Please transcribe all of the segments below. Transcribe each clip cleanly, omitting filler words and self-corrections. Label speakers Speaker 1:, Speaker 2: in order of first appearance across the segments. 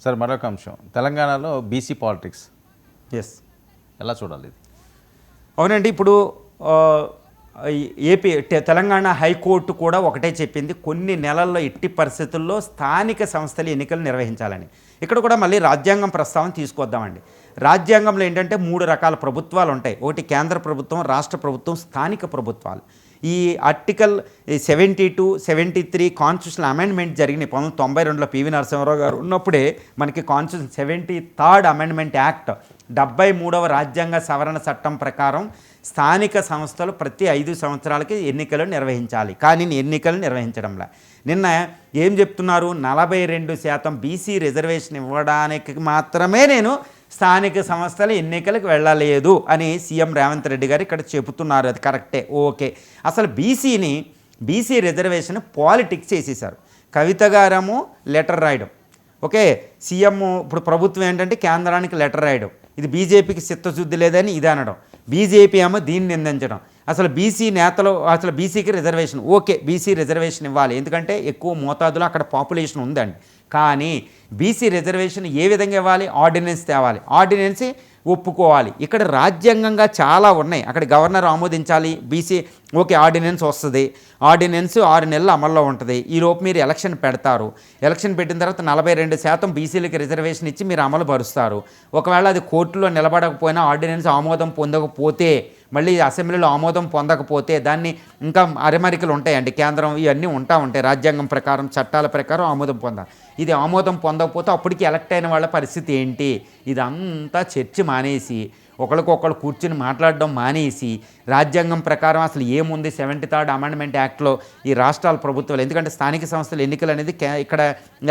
Speaker 1: Sir మరొక అంశం, తెలంగాణలో బీసీ పాలిటిక్స్ ఎలా చూడాలి?
Speaker 2: అవునండి, ఇప్పుడు తెలంగాణ హైకోర్టు కూడా ఒకటే చెప్పింది, కొన్ని నెలల్లో ఎట్టి పరిస్థితుల్లో స్థానిక సంస్థల ఎన్నికలు నిర్వహించాలని. ఇక్కడ కూడా మళ్ళీ రాజ్యాంగం ప్రస్తావన తీసుకొద్దామండి. రాజ్యాంగంలో ఏంటంటే 3 రకాల ప్రభుత్వాలు ఉంటాయి. ఒకటి కేంద్ర ప్రభుత్వం, రాష్ట్ర ప్రభుత్వం, స్థానిక ప్రభుత్వాలు. ఈ ఆర్టికల్ 72, 73 కాన్స్టిట్యూషనల్ అమెండ్మెంట్ జరిగినాయి 1992లో పివి నరసింహారావు గారు ఉన్నప్పుడే. మనకి కాన్స్టిట్యూషన్ 73rd అమెండ్మెంట్ యాక్ట్ 73వ రాజ్యాంగ సవరణ చట్టం ప్రకారం స్థానిక సంస్థలు ప్రతి 5 సంవత్సరాలకి ఎన్నికలు నిర్వహించాలి. కానీ ఎన్నికలు నిర్వహించడంలా నిన్న ఏం చెప్తున్నారు, 42% బీసీ రిజర్వేషన్ ఇవ్వడానికి మాత్రమే నేను స్థానిక సంస్థల ఎన్నికలకు వెళ్ళలేదు అని సీఎం రేవంత్ రెడ్డి గారు ఇక్కడ చెబుతున్నారు. అది కరెక్టే, ఓకే. అసలు బీసీ రిజర్వేషన్ పాలిటిక్స్ చేసేసారు. కవిత గారేమో లెటర్ రాయడం, ఓకే. సీఎం ఇప్పుడు ప్రభుత్వం ఏంటంటే కేంద్రానికి లెటర్ రాయడం, ఇది బీజేపీకి చిత్తశుద్ధి లేదని ఇది అనడం, బీజేపీ ఏమో దీన్ని నిందించడం. అసలు బీసీ నేతలు అసలు బీసీకి రిజర్వేషన్, ఓకే బీసీ రిజర్వేషన్ ఇవ్వాలి ఎందుకంటే ఎక్కువ మోతాదులో అక్కడ పాపులేషన్ ఉందండి. కానీ బీసీ రిజర్వేషన్ ఏ విధంగా ఇవ్వాలి, ఆర్డినెన్స్ తేవాలి, ఆర్డినెన్స్ ఒప్పుకోవాలి. ఇక్కడ రాజ్యాంగంగా చాలా ఉన్నాయి. అక్కడ గవర్నర్ ఆమోదించాలి, బీసీ ఓకే ఆర్డినెన్స్ వస్తుంది, ఆర్డినెన్స్ 6 నెలలు అమల్లో ఉంటుంది. ఈలోపు మీరు ఎలక్షన్ పెడతారు, ఎలక్షన్ పెట్టిన తర్వాత 42% బీసీలకి రిజర్వేషన్ ఇచ్చి మీరు అమలు పరుస్తారు. ఒకవేళ అది కోర్టులో నిలబడకపోయినా, ఆర్డినెన్స్ ఆమోదం పొందకపోతే, మళ్ళీ అసెంబ్లీలో ఆమోదం పొందకపోతే దాన్ని ఇంకా అరెమరికలు ఉంటాయండి. కేంద్రం ఇవన్నీ ఉంటాయి, రాజ్యాంగం ప్రకారం చట్టాల ప్రకారం ఆమోదం పొందాలి. ఇది ఆమోదం పొందకపోతే అప్పటికి ఎలక్ట్ అయిన వాళ్ళ పరిస్థితి ఏంటి? ఇదంతా చర్చ మానేసి, ఒకరికొకరు కూర్చుని మాట్లాడడం మానేసి, రాజ్యాంగం ప్రకారం అసలు ఏముంది 73rd అమెండ్మెంట్ యాక్ట్లో ఈ రాష్ట్రాల ప్రభుత్వాలు, ఎందుకంటే స్థానిక సంస్థల ఎన్నికలు అనేది ఇక్కడ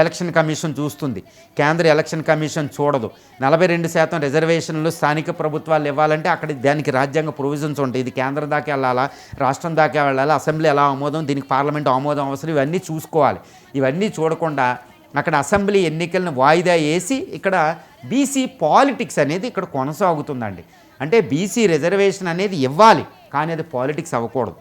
Speaker 2: ఎలక్షన్ కమిషన్ చూస్తుంది, కేంద్ర ఎలక్షన్ కమిషన్ చూడదు. 42% రిజర్వేషన్లు స్థానిక ప్రభుత్వాలు ఇవ్వాలంటే అక్కడ దానికి రాజ్యాంగ ప్రొవిజన్స్ ఉంటాయి. ఇది కేంద్రం దాకా వెళ్ళాలా, రాష్ట్రం దాకా వెళ్ళాలా, అసెంబ్లీ ఎలా ఆమోదం, దీనికి పార్లమెంట్ ఆమోదం అవసరం, ఇవన్నీ చూసుకోవాలి. ఇవన్నీ చూడకుండా అక్కడ అసెంబ్లీ ఎన్నికలను వాయిదా వేసి ఇక్కడ బీసీ పాలిటిక్స్ అనేది ఇక్కడ కొనసాగుతుందండి. అంటే బీసీ రిజర్వేషన్ అనేది ఇవ్వాలి, కానీ అది పాలిటిక్స్ అవ్వకూడదు.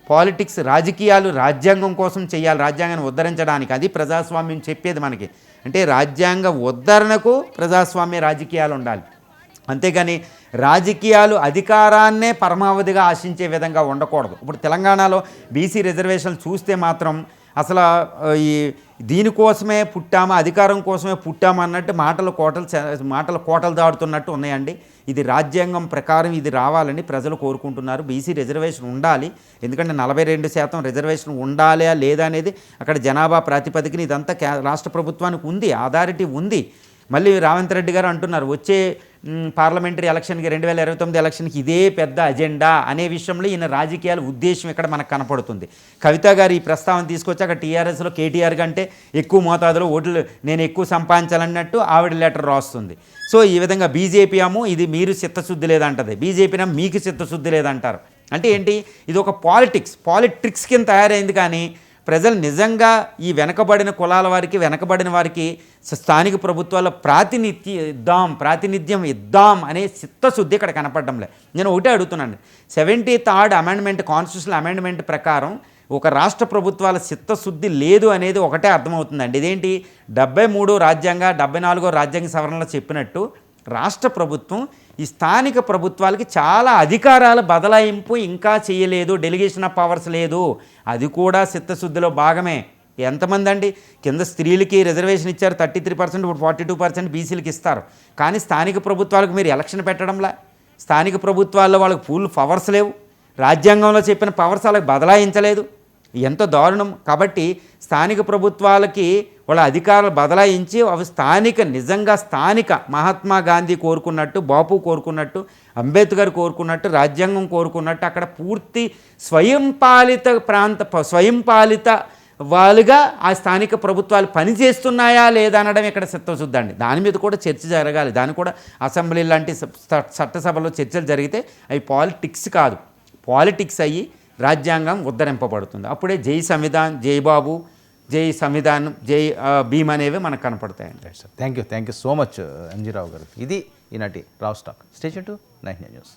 Speaker 2: పాలిటిక్స్ రాజకీయాలు రాజ్యాంగం కోసం చేయాలి, రాజ్యాంగాన్ని ఉద్ధరించడానికి. అది ప్రజాస్వామ్యం చెప్పేది మనకి. అంటే రాజ్యాంగ ఉద్ధరణకు ప్రజాస్వామ్య రాజకీయాలు ఉండాలి, అంతేగాని రాజకీయాలు అధికారాన్నే పరమావధిగా ఆశించే విధంగా ఉండకూడదు. ఇప్పుడు తెలంగాణలో బీసీ రిజర్వేషన్లు చూస్తే మాత్రం అసలు ఈ దీనికోసమే పుట్టామా, అధికారం కోసమే పుట్టామా అన్నట్టు మాటలు కోటలు దాడుతున్నట్టు ఉన్నాయండి. ఇది రాజ్యాంగం ప్రకారం ఇది రావాలని ప్రజలు కోరుకుంటున్నారు. బీసీ రిజర్వేషన్ ఉండాలి, ఎందుకంటే 42% రిజర్వేషన్ ఉండాలా లేదా అనేది అక్కడ జనాభా ప్రాతిపదికన ఇదంతా రాష్ట్ర ప్రభుత్వానికి ఉంది, అథారిటీ ఉంది. మళ్ళీ రేవంత్ రెడ్డి గారు అంటున్నారు వచ్చే పార్లమెంటరీ ఎలక్షన్కి 2029 ఎలక్షన్కి ఇదే పెద్ద అజెండా అనే విషయంలో ఈయన రాజకీయాల ఉద్దేశం ఇక్కడ మనకు కనపడుతుంది. కవిత గారు ఈ ప్రస్తావన తీసుకొచ్చి అక్కడ టీఆర్ఎస్లో కేటీఆర్ కంటే ఎక్కువ మోతాదులో ఓట్లు నేను ఎక్కువ సంపాదించాలన్నట్టు ఆవిడ లెటర్ రాస్తుంది. సో ఈ విధంగా బీజేపీ ఏమో ఇది మీరు చిత్తశుద్ధి లేదంటది, బీజేపీనేమో మీకు చిత్తశుద్ధి లేదంటారు. అంటే ఏంటి, ఇది ఒక పాలిటిక్స్ కింద తయారైంది. కానీ ప్రజలు నిజంగా ఈ వెనకబడిన కులాల వారికి, వెనకబడిన వారికి స్థానిక ప్రభుత్వాల ప్రాతినిధ్యం ఇద్దాం అనే చిత్తశుద్ధి ఇక్కడ కనపడడంలే. నేను ఒకటే అడుగుతున్నాను, 73rd అమెండ్మెంట్ కాన్స్టిట్యూషనల్ అమెండ్మెంట్ ప్రకారం ఒక రాష్ట్ర ప్రభుత్వాల చిత్తశుద్ధి లేదు అనేది ఒకటే అర్థమవుతుందండి. ఇదేంటి 73 రాజ్యాంగ 74వ రాజ్యాంగ సవరణలో చెప్పినట్టు రాష్ట్ర ప్రభుత్వం ఈ స్థానిక ప్రభుత్వాలకి చాలా అధికారాల బదలాయింపు ఇంకా చేయలేదు, డెలిగేషన్ ఆఫ్ పవర్స్ లేదు. అది కూడా చిత్తశుద్ధిలో భాగమే. ఎంతమంది అండి కింద స్త్రీలకి రిజర్వేషన్ ఇచ్చారు 33%, ఇప్పుడు 42% బీసీలకి ఇస్తారు. కానీ స్థానిక ప్రభుత్వాలకు మీరు ఎలక్షన్ పెట్టడంలా, స్థానిక ప్రభుత్వాల్లో వాళ్ళకి ఫుల్ పవర్స్ లేవు, రాజ్యాంగంలో చెప్పిన పవర్స్ వాళ్ళకి బదలాయించలేదు. ఎంతో దారుణం. కాబట్టి స్థానిక ప్రభుత్వాలకి వాళ్ళ అధికారాలు బదలాయించి అవి నిజంగా స్థానిక మహాత్మా గాంధీ కోరుకున్నట్టు, బాపు కోరుకున్నట్టు, అంబేద్కర్ కోరుకున్నట్టు, రాజ్యాంగం కోరుకున్నట్టు అక్కడ పూర్తి స్వయంపాలిత వాళ్ళుగా ఆ స్థానిక ప్రభుత్వాలు పనిచేస్తున్నాయా లేదా అనడం ఇక్కడ చిత్తశుద్ధి అండి. దాని మీద కూడా చర్చ జరగాలి. దాని కూడా అసెంబ్లీ లాంటి చట్టసభలో చర్చలు జరిగితే అవి పాలిటిక్స్ కాదు, పాలిటిక్స్ అయ్యి రాజ్యాంగం ఉద్ధరింపబడుతుంది. అప్పుడే జై సంవిధాన్, జై బాబు, జై సంవిధాన్, జై భీమ్ అనేవి మనకు కనపడతాయండి.
Speaker 1: థ్యాంక్ యూ సో మచ్ అంజీరావు గారు. ఇది ఈనాటి Rao stock. Stay tune to 99 news.